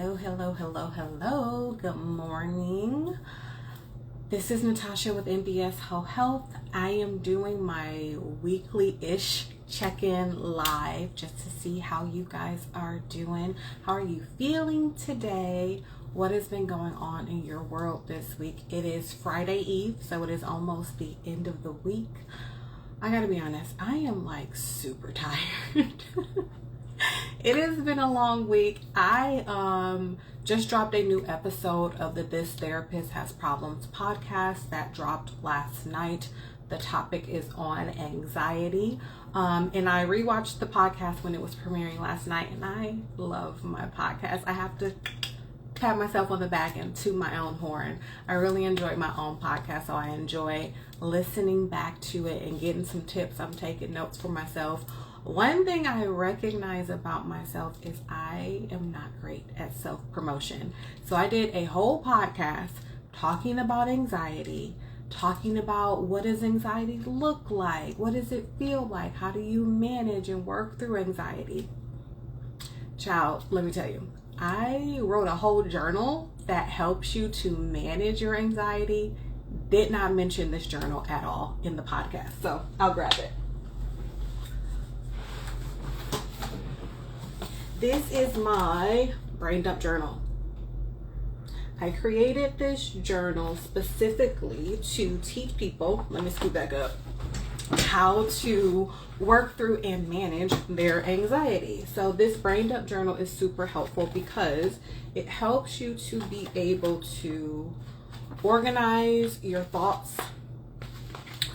Hello. Good morning. This is Natasha with M.B.S Whole Health. I am doing my weekly-ish check-in live just to see how you guys are doing. How are you feeling today? What has been going on in your world this week? It is Friday Eve, so it is almost the end of the week. I gotta be honest, I am like super tired. It has been a long week. I just dropped a new episode of the This Therapist Has Problems podcast that dropped last night. The topic is on anxiety. And I rewatched the podcast when it was premiering last night, and I love my podcast. I have to pat myself on the back and toot my own horn. I really enjoy my own podcast, so I enjoy listening back to it and getting some tips. I'm taking notes for myself. One thing I recognize about myself is I am not great at self-promotion. So I did a whole podcast talking about anxiety, talking about what does anxiety look like? What does it feel like? How do you manage and work through anxiety? Child, let me tell you, I wrote a whole journal that helps you to manage your anxiety. Did not mention this journal at all in the podcast, so I'll grab it. This is my brain dump journal. I created this journal specifically to teach people, let me scoot back up, how to work through and manage their anxiety. So this brain dump journal is super helpful because it helps you to be able to organize your thoughts.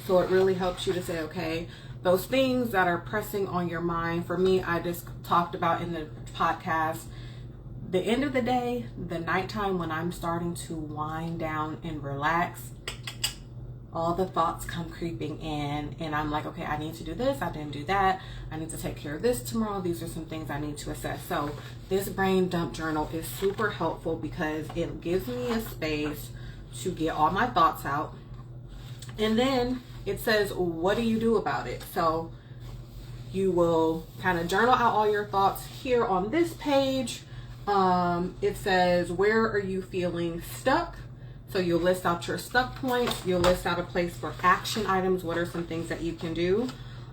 So it really helps you to say, okay, those things that are pressing on your mind. For me, I just talked about in the podcast, the end of the day, the nighttime when I'm starting to wind down and relax, all the thoughts come creeping in and I'm like, okay, I need to do this. I didn't do that. I need to take care of this tomorrow. These are some things I need to assess. So this brain dump journal is super helpful because it gives me a space to get all my thoughts out. And then it says, what do you do about it? So you will kind of journal out all your thoughts here on this page. It says, where are you feeling stuck? So you'll list out your stuck points. You'll list out a place for action items. What are some things that you can do?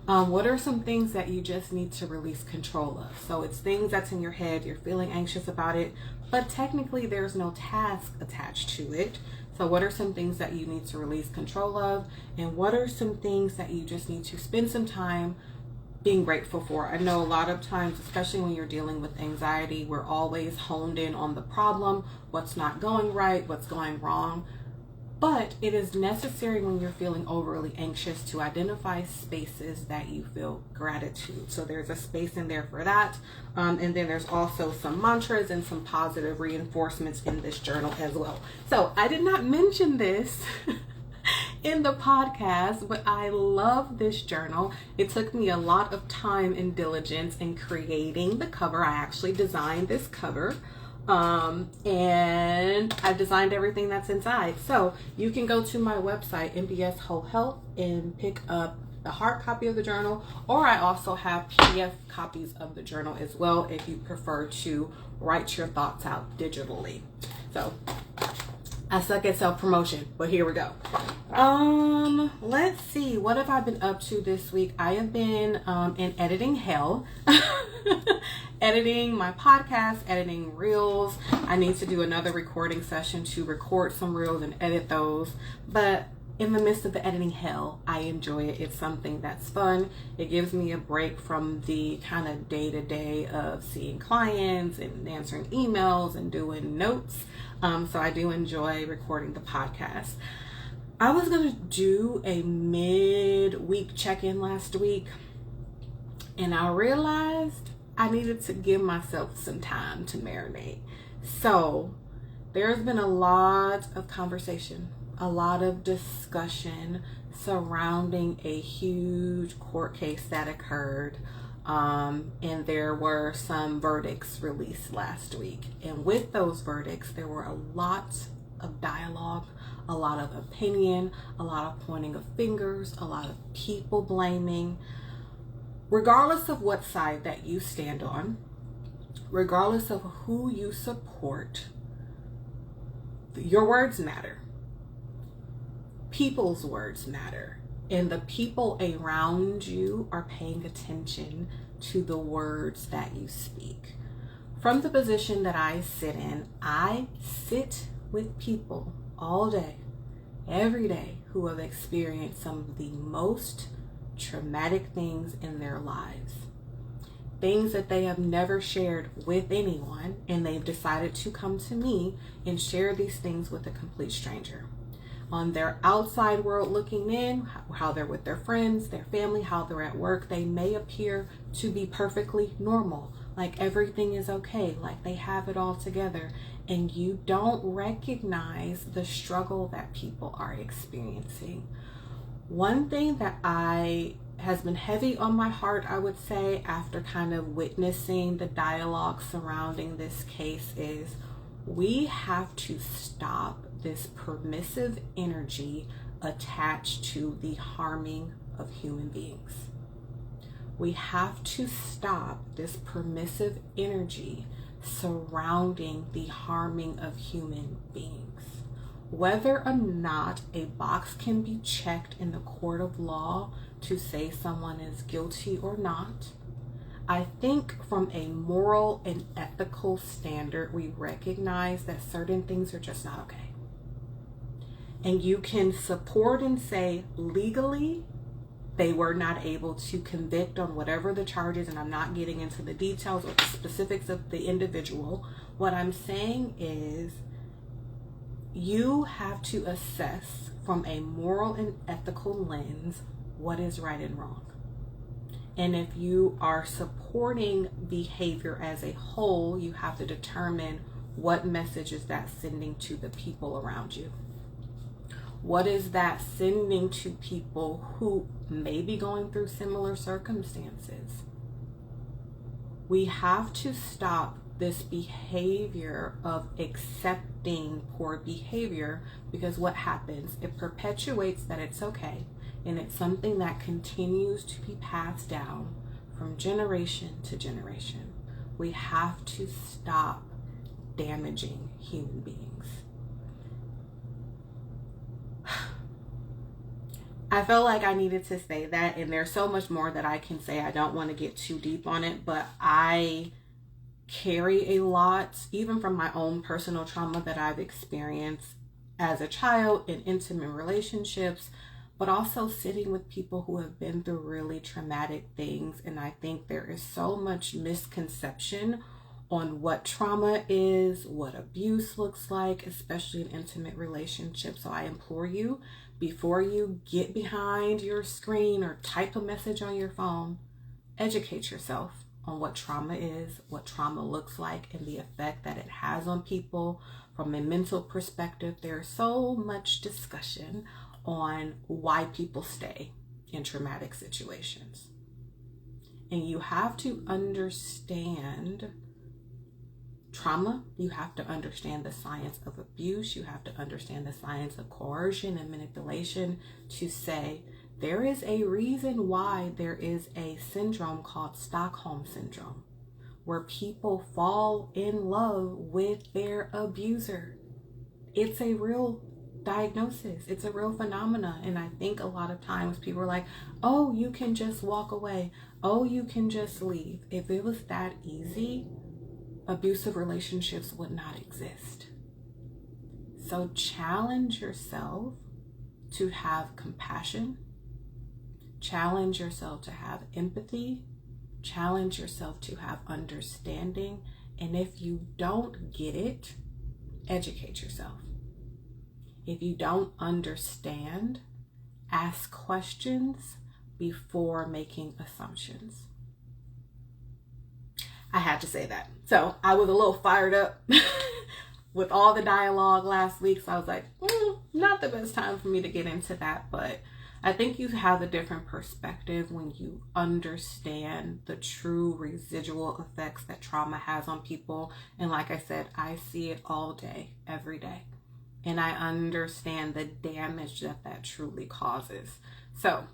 What are some things that you just need to release control of? So it's things that's in your head. You're feeling anxious about it, but technically there's no task attached to it. So what are some things that you need to release control of? And what are some things that you just need to spend some time being grateful for? I know a lot of times, especially when you're dealing with anxiety, we're always honed in on the problem, what's not going right, what's going wrong. But it is necessary when you're feeling overly anxious to identify spaces that you feel gratitude. So there's a space in there for that. And then there's also some mantras and some positive reinforcements in this journal as well. So I did not mention this in the podcast, but I love this journal. It took me a lot of time and diligence in creating the cover. I actually designed this cover. And I designed everything that's inside. So you can go to my website, M.B.S Whole Health, and pick up the hard copy of the journal, or I also have PDF copies of the journal as well if you prefer to write your thoughts out digitally. So I suck at self-promotion, but here we go. Let's see, what have I been up to this week? I have been in editing hell. Editing my podcast, editing reels. I need to do another recording session to record some reels and edit those. But in the midst of the editing hell, I enjoy it. It's something that's fun. It gives me a break from the kind of day-to-day of seeing clients and answering emails and doing notes. So I do enjoy recording the podcast. I was going to do a mid-week check-in last week, and I realized I needed to give myself some time to marinate. So there's been a lot of conversation, a lot of discussion surrounding a huge court case that occurred. And there were some verdicts released last week. And with those verdicts, there were a lot of dialogue, a lot of opinion, a lot of pointing of fingers, a lot of people blaming. Regardless of what side that you stand on, regardless of who you support, your words matter. People's words matter. And the people around you are paying attention to the words that you speak. From the position that I sit in, I sit with people all day, every day, who have experienced some of the most traumatic things in their lives. Things that they have never shared with anyone, and they've decided to come to me and share these things with a complete stranger. On their outside world looking in, how they're with their friends, their family, how they're at work, they may appear to be perfectly normal, like everything is okay, like they have it all together, and you don't recognize the struggle that people are experiencing. One thing that has been heavy on my heart, I would say, after kind of witnessing the dialogue surrounding this case is we have to stop this permissive energy attached to the harming of human beings. We have to stop this permissive energy surrounding the harming of human beings. Whether or not a box can be checked in the court of law to say someone is guilty or not, I think from a moral and ethical standard, we recognize that certain things are just not okay. And you can support and say legally they were not able to convict on whatever the charges, and I'm not getting into the details or the specifics of the individual. What I'm saying is you have to assess from a moral and ethical lens what is right and wrong. And if you are supporting behavior as a whole, you have to determine what message is that sending to the people around you. What is that sending to people who may be going through similar circumstances? We have to stop this behavior of accepting poor behavior, because what happens, it perpetuates that it's okay, and it's something that continues to be passed down from generation to generation. We have to stop damaging human beings. I felt like I needed to say that, and there's so much more that I can say. I don't want to get too deep on it, but I carry a lot, even from my own personal trauma that I've experienced as a child in intimate relationships, but also sitting with people who have been through really traumatic things. And I think there is so much misconception on what trauma is, what abuse looks like, especially in intimate relationships. So I implore you, before you get behind your screen or type a message on your phone, educate yourself on what trauma is, what trauma looks like, and the effect that it has on people from a mental perspective. There's so much discussion on why people stay in traumatic situations. And you have to understand trauma. You have to understand the science of abuse. You have to understand the science of coercion and manipulation to say there is a reason why there is a syndrome called Stockholm Syndrome, where people fall in love with their abuser. It's a real diagnosis. It's a real phenomena. And I think a lot of times people are like, oh, you can just walk away. Oh, you can just leave. If it was that easy, abusive relationships would not exist. So challenge yourself to have compassion. Challenge yourself to have empathy. Challenge yourself to have understanding. And if you don't get it, educate yourself. If you don't understand, ask questions before making assumptions. I had to say that. So I was a little fired up with all the dialogue last week. So I was like, not the best time for me to get into that. But I think you have a different perspective when you understand the true residual effects that trauma has on people. And like I said, I see it all day, every day. And I understand the damage that truly causes. So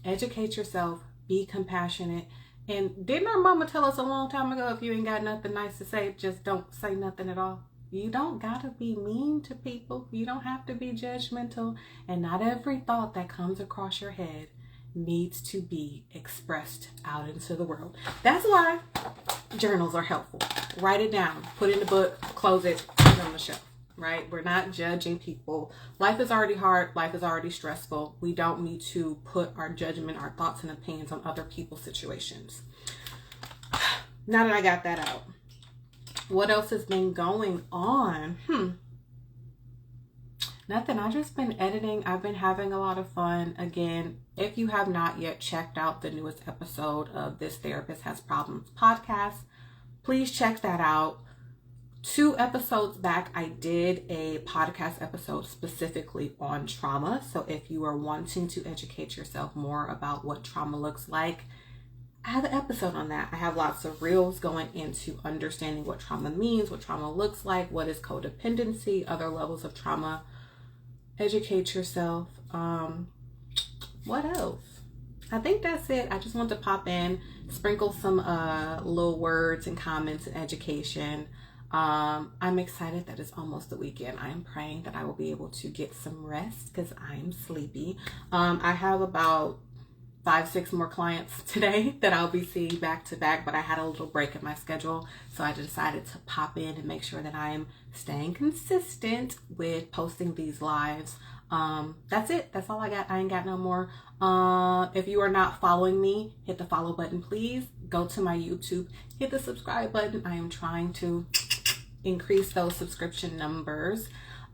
educate yourself, be compassionate, And didn't our mama tell us a long time ago, if you ain't got nothing nice to say, just don't say nothing at all? You don't gotta be mean to people. You don't have to be judgmental. And not every thought that comes across your head needs to be expressed out into the world. That's why journals are helpful. Write it down, put it in the book, close it, put it on the shelf, right? We're not judging people. Life is already hard. Life is already stressful. We don't need to put our judgment, our thoughts and opinions on other people's situations. Now that I got that out, what else has been going on? Nothing. I've just been editing. I've been having a lot of fun. Again, if you have not yet checked out the newest episode of This Therapist Has Problems podcast, please check that out. 2 episodes back, I did a podcast episode specifically on trauma. So if you are wanting to educate yourself more about what trauma looks like, I have an episode on that. I have lots of reels going into understanding what trauma means, what trauma looks like, what is codependency, other levels of trauma. Educate yourself. What else? I think that's it. I just want to pop in, sprinkle some little words and comments and education. I'm excited that it's almost the weekend. I am praying that I will be able to get some rest because I'm sleepy. I have about 5-6 more clients today that I'll be seeing back to back, but I had a little break in my schedule, so I decided to pop in and make sure that I am staying consistent with posting these lives. That's it. That's all I got. I ain't got no more. If you are not following me, hit the follow button, please. Go to my YouTube, hit the subscribe button. I am trying to increase those subscription numbers.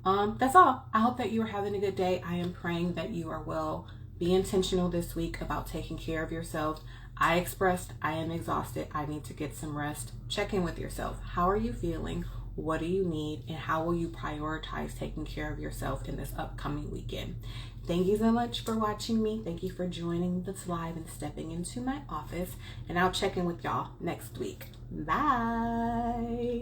That's all. I hope that you are having a good day. I am praying that you are well. Be intentional this week about taking care of yourself. I expressed I am exhausted. I need to get some rest. Check in with yourself. How are you feeling? What do you need? And how will you prioritize taking care of yourself in this upcoming weekend? Thank you so much for watching me. Thank you for joining this live and stepping into my office. And I'll check in with y'all next week. Bye.